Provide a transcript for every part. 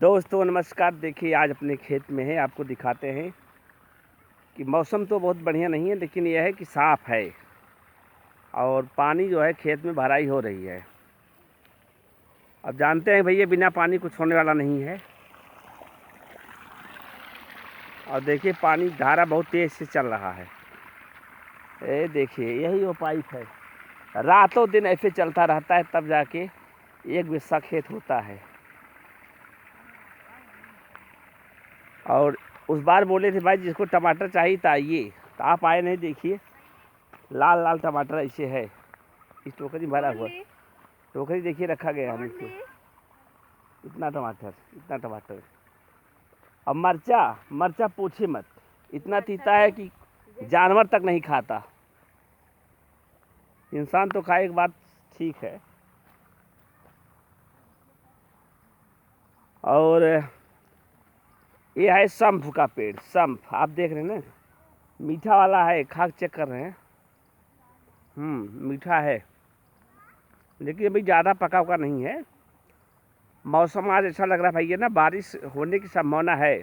दोस्तों नमस्कार। देखिए आज अपने खेत में है, आपको दिखाते हैं कि मौसम तो बहुत बढ़िया नहीं है, लेकिन यह है कि साफ़ है और पानी जो है खेत में भराई हो रही है। अब जानते हैं भैया बिना पानी कुछ होने वाला नहीं है। और देखिए पानी धारा बहुत तेज़ से चल रहा है। ये देखिए यही वो पाइप है, रातों दिन ऐसे चलता रहता है, तब जाके एक बिस्सा खेत होता है। और उस बार बोले थे भाई जिसको टमाटर चाहिए था आइए, तो आप आए नहीं। देखिए लाल लाल टमाटर ऐसे है, इस टोकरी भरा हुआ। टोकरी देखिए रखा गया है नीचे। इतना टमाटर। अब मर्चा पूछे मत, इतना तीता है कि जानवर तक नहीं खाता। इंसान तो खाए, एक बात ठीक है। और ये है सम्फ का पेड़। सम्फ आप देख रहे हैं ना, मीठा वाला है, खा चेक कर रहे हैं। मीठा है, लेकिन अभी ज़्यादा पका हुआ नहीं है। मौसम आज ऐसा लग रहा है भैया ना, बारिश होने की संभावना है।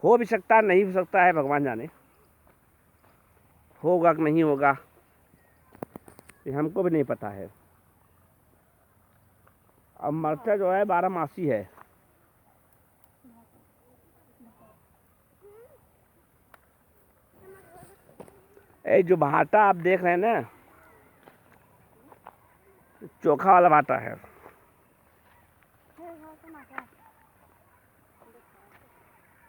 हो भी सकता है, नहीं हो सकता है, भगवान जाने। होगा कि नहीं होगा ये हमको भी नहीं पता है। अब मरचा जो है 12 मासी है। ये जो भाटा आप देख रहे हैं ना, चोखा वाला भाटा है।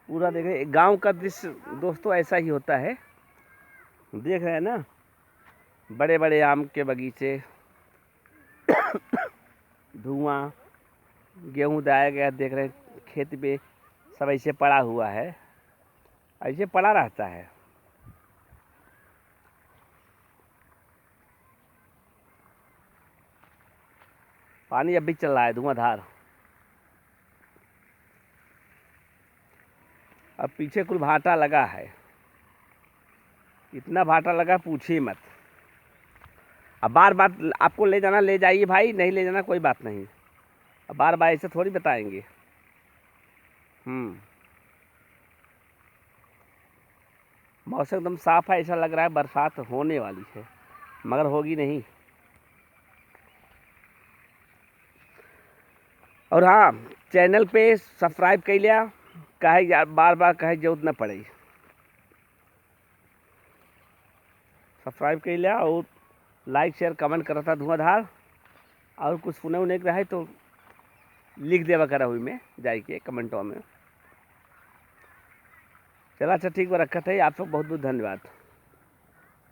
पूरा देखें, गांव का दृश्य दोस्तों ऐसा ही होता है। देख रहे हैं ना, बड़े बड़े आम के बगीचे, धुआं, गेहूं दाया गया, देख रहे हैं खेत पे सब ऐसे पड़ा हुआ है, ऐसे पड़ा रहता है। पानी अब भी चल रहा है धुआंधार। अब पीछे कुल भाटा लगा है, इतना भाटा लगा पूछिए मत। अब बार बार आपको ले जाना ले जाइए भाई, नहीं ले जाना कोई बात नहीं। अब बार बार ऐसे थोड़ी बताएंगे। मौसम एकदम साफ है, ऐसा लग रहा है बरसात होने वाली है, मगर होगी नहीं। और हाँ, चैनल पे सब्सक्राइब कर लिया, कहे यार बार बार कहे जरूरत न पड़े। सब्सक्राइब कर लिया और लाइक शेयर कमेंट करता था धुआंधार। और कुछ सुने उन्हें रहे तो लिख देवा करा हुई में जाके कमेंटों में। चला अच्छा ठीक है, रखा था। आप सब बहुत बहुत धन्यवाद।